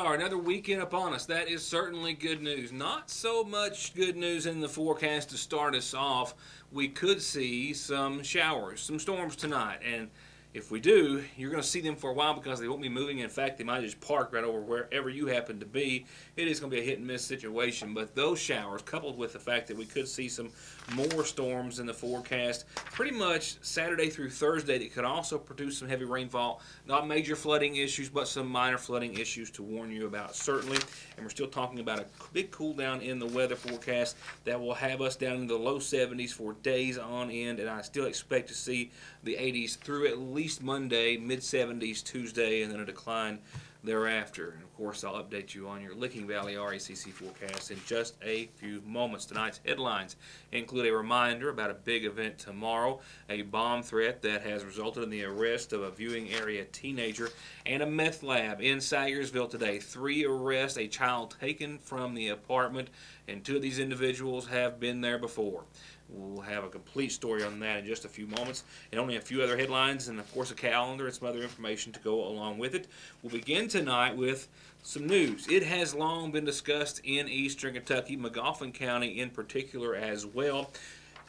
All right, another weekend upon us. That is certainly good news. Not so much good news in the forecast to start us off. We could see some showers, some storms tonight, and if we do, you're going to see them for a while because they won't be moving. In fact, they might just park right over wherever you happen to be. It is going to be a hit-and-miss situation, but those showers, coupled with the fact that we could see some more storms in the forecast, pretty much Saturday through Thursday, that could also produce some heavy rainfall. Not major flooding issues, but some minor flooding issues to warn you about, certainly. And we're still talking about a big cool down in the weather forecast that will have us down in the low 70s for days on end, and I still expect to see the 80s through at least Monday, mid-70s Tuesday, and then a decline thereafter. And of course, I'll update you on your Licking Valley RACC forecast in just a few moments. Tonight's headlines include a reminder about a big event tomorrow, a bomb threat that has resulted in the arrest of a viewing area teenager, and a meth lab in Sayersville today. 3 arrests, a child taken from the apartment, and 2 of these individuals have been there before. We'll have a complete story on that in just a few moments, and only a few other headlines, and of course a calendar and some other information to go along with it. We'll begin tonight with some news. It has long been discussed in eastern Kentucky, Magoffin County in particular as well.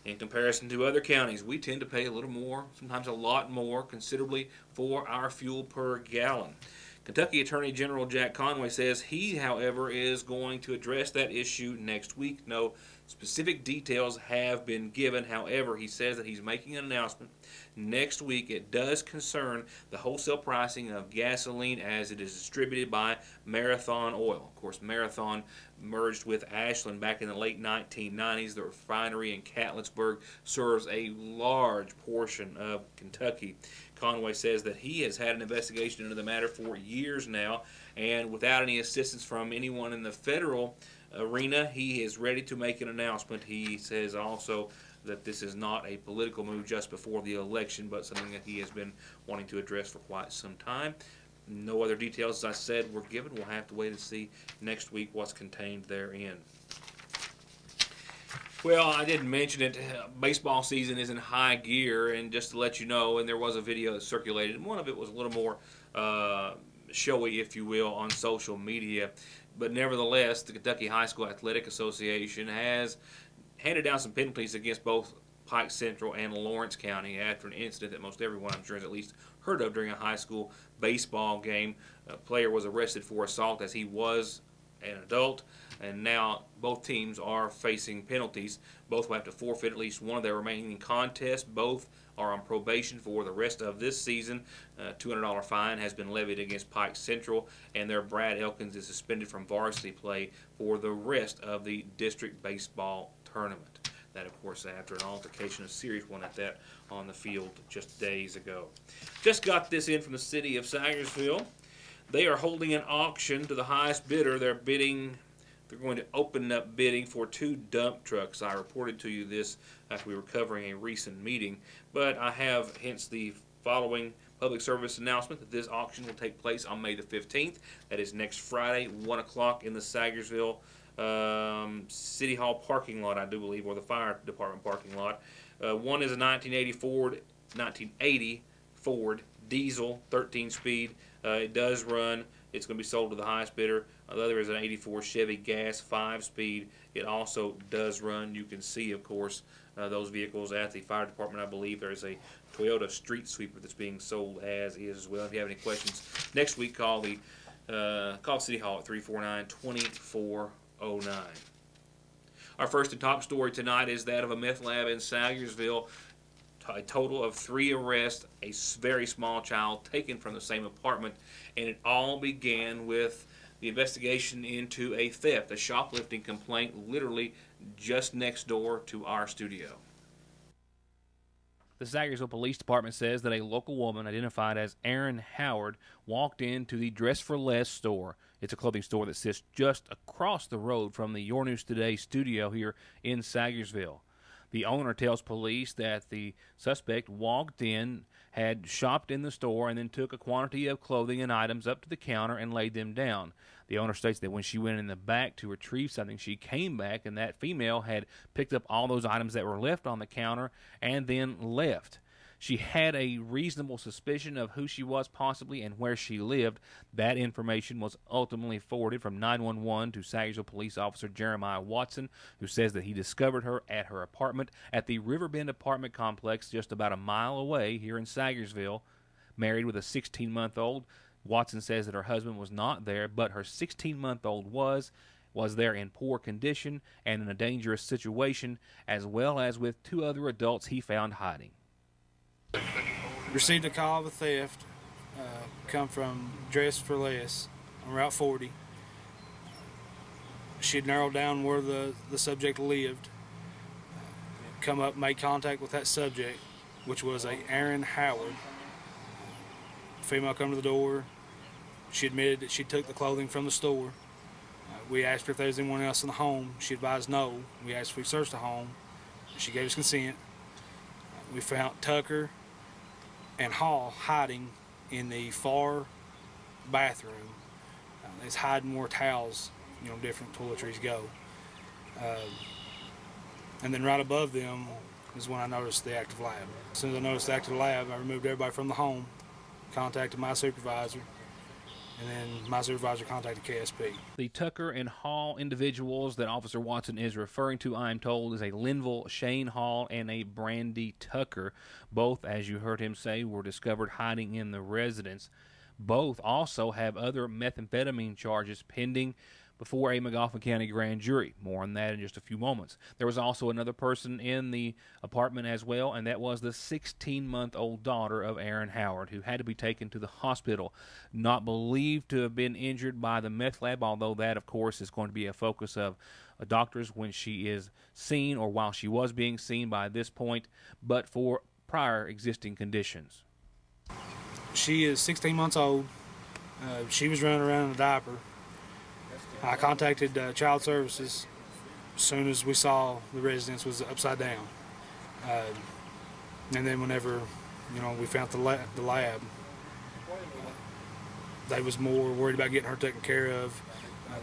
In comparison to other counties, we tend to pay a little more, sometimes a lot more, considerably for our fuel per gallon. Kentucky Attorney General Jack Conway says he, however, is going to address that issue next week. No specific details have been given. However, he says that he's making an announcement next week. It does concern the wholesale pricing of gasoline as it is distributed by Marathon Oil. Of course, Marathon merged with Ashland back in the late 1990s. The refinery in Catlettsburg serves a large portion of Kentucky. Conway says that he has had an investigation into the matter for years now, and without any assistance from anyone in the federal arena, he is ready to make an announcement. He says also that this is not a political move just before the election, but something that he has been wanting to address for quite some time. No other details, as I said, were given. We'll have to wait and see next week what's contained therein. Well, I didn't mention it. Baseball season is in high gear, and just to let you know, and there was a video that circulated, and one of it was a little more showy, if you will, on social media. But nevertheless, the Kentucky High School Athletic Association has handed down some penalties against both Pike Central and Lawrence County after an incident that most everyone, I'm sure, has at least heard of during a high school baseball game. A player was arrested for assault as he was an adult, and now both teams are facing penalties. Both will have to forfeit at least one of their remaining contests. Both are on probation for the rest of this season. A $200 fine has been levied against Pike Central, and their Brad Elkins is suspended from varsity play for the rest of the district baseball tournament. That, of course, after an altercation, a serious one at that, on the field just days ago. Just got this in from the city of Sayersville. They are holding an auction to the highest bidder. They're going to open up bidding for 2 dump trucks. I reported to you this after we were covering a recent meeting, but I have hence the following public service announcement that this auction will take place on May the 15th. That is next Friday, 1 o'clock in the Sayersville City Hall parking lot, I do believe, or the fire department parking lot. One is a 1980 Ford diesel 13-speed. It does run. It's going to be sold to the highest bidder. The other is an 84 Chevy gas 5-speed. It also does run. You can see, of course, those vehicles at the fire department. I believe there's a Toyota street sweeper that's being sold as is as well. If you have any questions next week, call City Hall at 349-2409. Our first and top story tonight is that of a meth lab in Sayersville. A total of 3 arrests, a very small child taken from the same apartment, and it all began with the investigation into a theft, a shoplifting complaint literally just next door to our studio. The Sayersville Police Department says that a local woman identified as Erin Howard walked into the Dress for Less store. It's a clothing store that sits just across the road from the Your News Today studio here in Sayersville. The owner tells police that the suspect walked in, had shopped in the store, and then took a quantity of clothing and items up to the counter and laid them down. The owner states that when she went in the back to retrieve something, she came back and that female had picked up all those items that were left on the counter and then left. She had a reasonable suspicion of who she was possibly and where she lived. That information was ultimately forwarded from 911 to Sagersville Police Officer Jeremiah Watson, who says that he discovered her at her apartment at the Riverbend apartment complex just about a mile away here in Sagersville. Married with a 16-month-old, Watson says that her husband was not there, but her 16-month-old was there in poor condition and in a dangerous situation, as well as with 2 other adults he found hiding. Received a call of a theft, come from Dress for Less on Route 40. She had narrowed down where the subject lived, come up, made contact with that subject, which was a Aaron Howard. Female come to the door. She admitted that she took the clothing from the store. We asked her if there was anyone else in the home. She advised no. We asked if we searched the home. She gave us consent. We found Tucker and Hall hiding in the far bathroom. It's hiding where towels, different toiletries go. And then right above them is when I noticed the active lab. As soon as I noticed the active lab, I removed everybody from the home, contacted my supervisor, and then my supervisor contacted KSP. The Tucker and Hall individuals that Officer Watson is referring to, I'm told, is a Linville Shane Hall and a Brandy Tucker. Both, as you heard him say, were discovered hiding in the residence. Both also have other methamphetamine charges pending before a McGoffin County grand jury. More on that in just a few moments. There was also another person in the apartment as well, and that was the 16-month-old daughter of Aaron Howard, who had to be taken to the hospital. Not believed to have been injured by the meth lab, although that, of course, is going to be a focus of doctors when she is seen, or while she was being seen by this point, but for prior existing conditions. She is 16 months old. She was running around in a diaper. I contacted Child Services as soon as we saw the residence was upside down. And then whenever, we found the lab, they was more worried about getting her taken care of.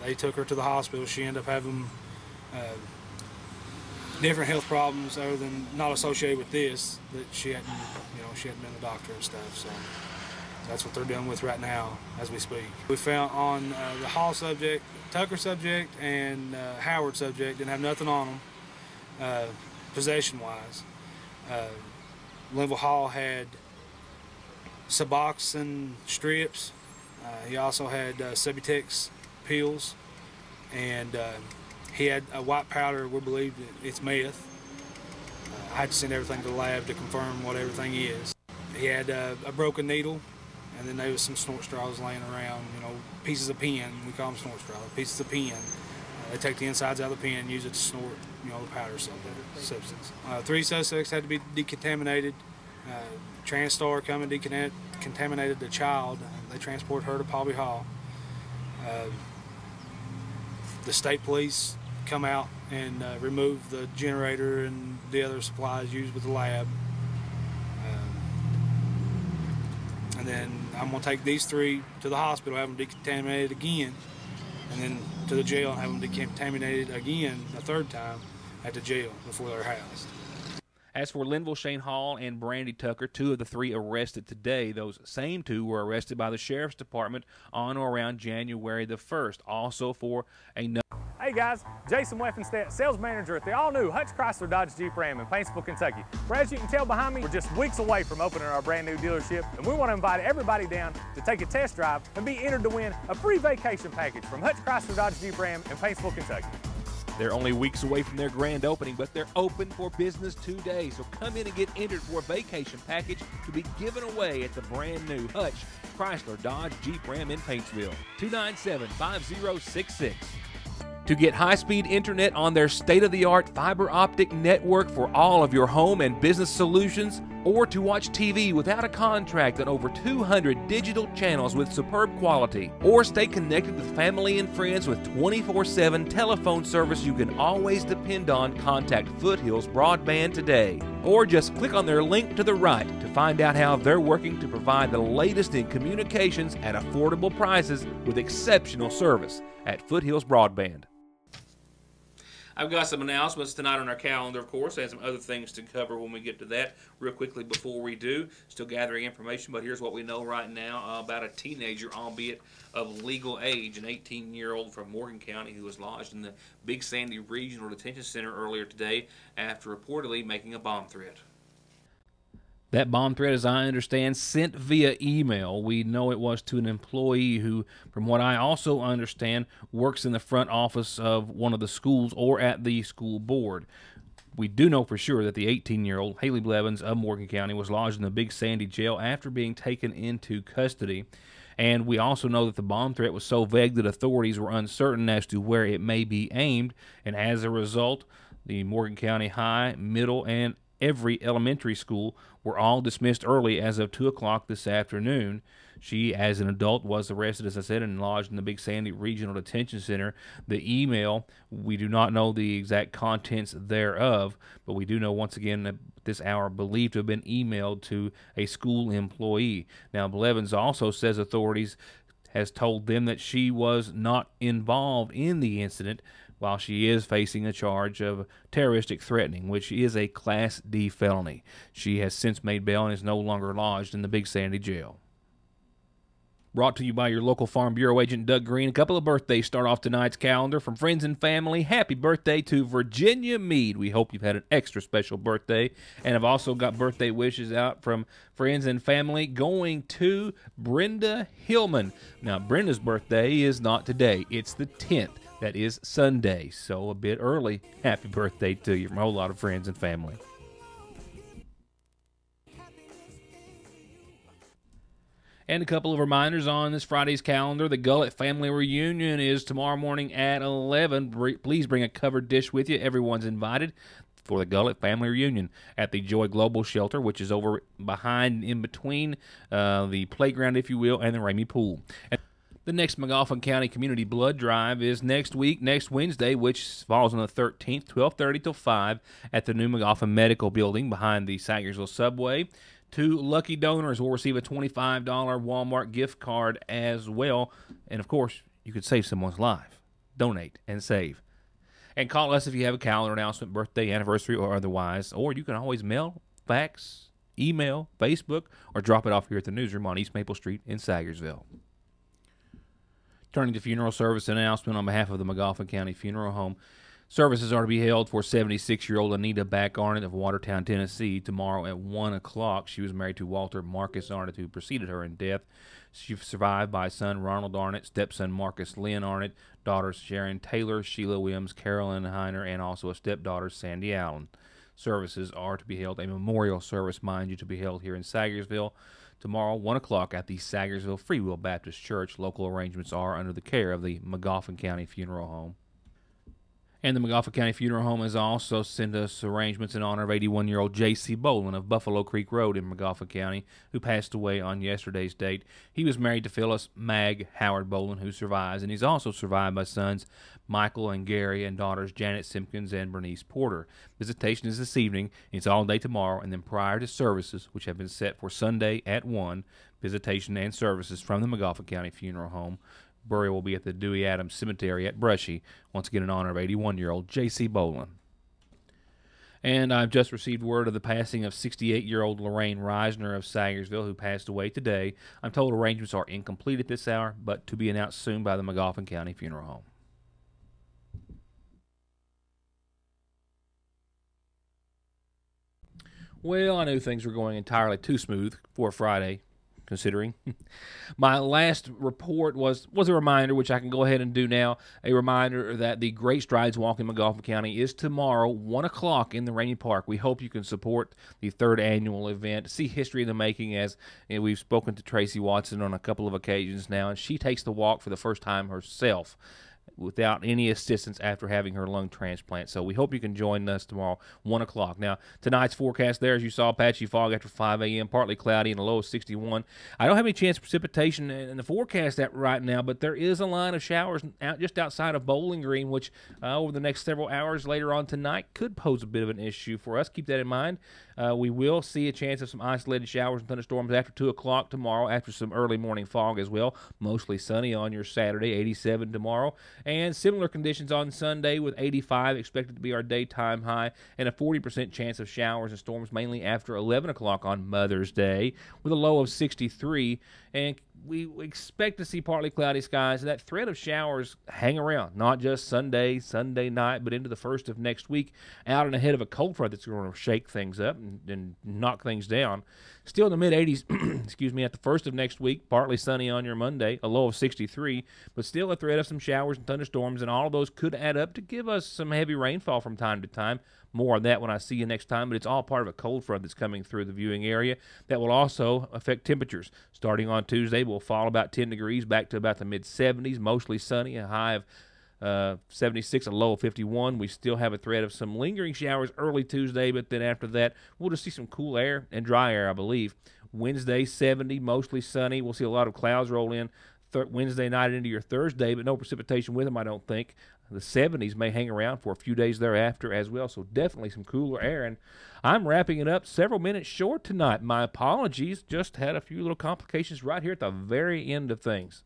They took her to the hospital. She ended up having different health problems other than not associated with this, that she hadn't, she hadn't been a doctor and stuff. So that's what they're dealing with right now as we speak. We found on the Hall subject, Tucker subject, and Howard subject didn't have nothing on them, possession-wise. Linville Hall had Suboxone strips. He also had Subutex pills, and he had a white powder. We believe it's meth. I had to send everything to the lab to confirm what everything is. He had a broken needle, and then there was some snort straws laying around, pieces of pen. We call them snort straws, pieces of pen. They take the insides out of the pen and use it to snort, the powder substance. 3 suspects had to be decontaminated. Transtar come and decontaminated the child. They transported her to Palby Hall. The state police come out and remove the generator and the other supplies used with the lab. And then I'm going to take these 3 to the hospital, have them decontaminated again, and then to the jail and have them decontaminated again a 3rd time at the jail before they're housed. As for Linville Shane Hall and Brandy Tucker, 2 of the 3 arrested today. Those same 2 were arrested by the Sheriff's Department on or around January the 1st, also for another. Hey guys, Jason Weffenstedt, sales manager at the all-new Hutch Chrysler Dodge Jeep Ram in Paintsville, Kentucky. But as you can tell behind me, we're just weeks away from opening our brand new dealership, and we want to invite everybody down to take a test drive and be entered to win a free vacation package from Hutch Chrysler Dodge Jeep Ram in Paintsville, Kentucky. They're only weeks away from their grand opening, but they're open for business today. So come in and get entered for a vacation package to be given away at the brand new Hutch Chrysler Dodge Jeep Ram in Paintsville. 297-5066. To get high-speed internet on their state-of-the-art fiber optic network for all of your home and business solutions, or to watch TV without a contract on over 200 digital channels with superb quality, or stay connected with family and friends with 24/7 telephone service you can always depend on, contact Foothills Broadband today. Or just click on their link to the right to find out how they're working to provide the latest in communications at affordable prices with exceptional service at Foothills Broadband. I've got some announcements tonight on our calendar, of course, and some other things to cover when we get to that. Real quickly before we do, still gathering information, but here's what we know right now about a teenager, albeit of legal age, an 18-year-old from Morgan County who was lodged in the Big Sandy Regional Detention Center earlier today after reportedly making a bomb threat. That bomb threat, as I understand, sent via email. We know it was to an employee who, from what I also understand, works in the front office of one of the schools or at the school board. We do know for sure that the 18-year-old Haley Blevins of Morgan County was lodged in the Big Sandy jail after being taken into custody. And we also know that the bomb threat was so vague that authorities were uncertain as to where it may be aimed. And as a result, the Morgan County High, Middle, and every elementary school were all dismissed early as of 2 o'clock this afternoon. She, as an adult, was arrested, as I said, and lodged in the Big Sandy Regional Detention Center. The email, we do not know the exact contents thereof, but we do know, once again, that this hour believed to have been emailed to a school employee. Now, Blevins also says authorities has told them that she was not involved in the incident, while she is facing a charge of terroristic threatening, which is a Class D felony. She has since made bail and is no longer lodged in the Big Sandy jail. Brought to you by your local Farm Bureau agent, Doug Green. A couple of birthdays start off tonight's calendar from friends and family. Happy birthday to Virginia Meade. We hope you've had an extra special birthday. And I've also got birthday wishes out from friends and family going to Brenda Hillman. Now, Brenda's birthday is not today. It's the 10th. That is Sunday, so a bit early. Happy birthday to you from a whole lot of friends and family. And a couple of reminders on this Friday's calendar. The Gullett Family Reunion is tomorrow morning at 11. Please bring a covered dish with you. Everyone's invited for the Gullett Family Reunion at the Joy Global Shelter, which is over behind, in between the playground, if you will, and the Ramey Pool. And the next McGoffin County Community Blood Drive is next week, next Wednesday, which falls on the 13th, 12:30 till 5 at the new McGoffin Medical Building behind the Sagersville Subway. 2 lucky donors will receive a $25 Walmart gift card as well. And, of course, you could save someone's life. Donate and save. And call us if you have a calendar announcement, birthday, anniversary, or otherwise. Or you can always mail, fax, email, Facebook, or drop it off here at the newsroom on East Maple Street in Sagersville. Turning to funeral service announcement on behalf of the McGoffin County Funeral Home. Services are to be held for 76-year-old Anita Back Arnett of Watertown, Tennessee, tomorrow at 1 o'clock. She was married to Walter Marcus Arnett, who preceded her in death. She was survived by son Ronald Arnett, stepson Marcus Lynn Arnett, daughters Sharon Taylor, Sheila Williams, Carolyn Heiner, and also a stepdaughter, Sandy Allen. Services are to be held, a memorial service, mind you, to be held here in Sagersville tomorrow, 1 o'clock at the Sagersville Free Will Baptist Church. Local arrangements are under the care of the McGoffin County Funeral Home. And the McGoffin County Funeral Home has also sent us arrangements in honor of 81-year-old J.C. Bolin of Buffalo Creek Road in McGoffin County, who passed away on yesterday's date. He was married to Phyllis Mag Howard Bolin, who survives, and he's also survived by sons Michael and Gary and daughters Janet Simpkins and Bernice Porter. Visitation is this evening. It's all day tomorrow, and then prior to services, which have been set for Sunday at 1, visitation and services from the McGoffin County Funeral Home. Burial will be at the Dewey Adams Cemetery at Brushy, once again in honor of 81-year-old J.C. Bolin. And I've just received word of the passing of 68-year-old Lorraine Reisner of Sagersville, who passed away today. I'm told arrangements are incomplete at this hour, but to be announced soon by the McGoffin County Funeral Home. Well, I knew things were going entirely too smooth for Friday, considering. My last report was a reminder, which I can go ahead and do now, a reminder that the Great Strides Walk in McGoffin County is tomorrow, 1 o'clock in the Rainy Park. We hope you can support the 3rd annual event, see history in the making, as we've spoken to Tracy Watson on a couple of occasions now, and she takes the walk for the first time herself, without any assistance after having her lung transplant. So we hope you can join us tomorrow, 1 o'clock. Now, tonight's forecast there, as you saw, patchy fog after 5 a.m., partly cloudy and a low of 61. I don't have any chance of precipitation in the forecast right now, but there is a line of showers just outside of Bowling Green, which over the next several hours later on tonight could pose a bit of an issue for us. Keep that in mind. We will see a chance of some isolated showers and thunderstorms after 2 o'clock tomorrow, after some early morning fog as well. Mostly sunny on your Saturday, 87 tomorrow. And similar conditions on Sunday with 85 expected to be our daytime high and a 40% chance of showers and storms mainly after 11 o'clock on Mother's Day with a low of 63. And we expect to see partly cloudy skies. That threat of showers hang around, not just Sunday night, but into the first of next week, out and ahead of a cold front that's going to shake things up and knock things down. Still in the mid-80s, excuse me, at the first of next week, partly sunny on your Monday, a low of 63, but still a threat of some showers and thunderstorms, and all of those could add up to give us some heavy rainfall from time to time. More on that when I see you next time, but it's all part of a cold front that's coming through the viewing area that will also affect temperatures. Starting on Tuesday, we'll fall about 10 degrees back to about the mid-70s, mostly sunny, a high of 76, a low of 51. We still have a threat of some lingering showers early Tuesday, but then after that, we'll just see some cool air and dry air, I believe. Wednesday, 70, mostly sunny. We'll see a lot of clouds roll in Wednesday night into your Thursday, but no precipitation with them, I don't think. The 70s may hang around for a few days thereafter as well, so definitely some cooler air. And I'm wrapping it up several minutes short tonight. My apologies. Just had a few little complications right here at the very end of things.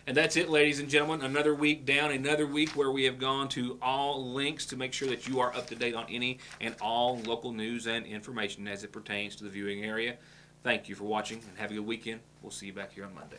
And that's it, ladies and gentlemen. Another week down, another week where we have gone to all links to make sure that you are up to date on any and all local news and information as it pertains to the viewing area. Thank you for watching, and have a good weekend. We'll see you back here on Monday.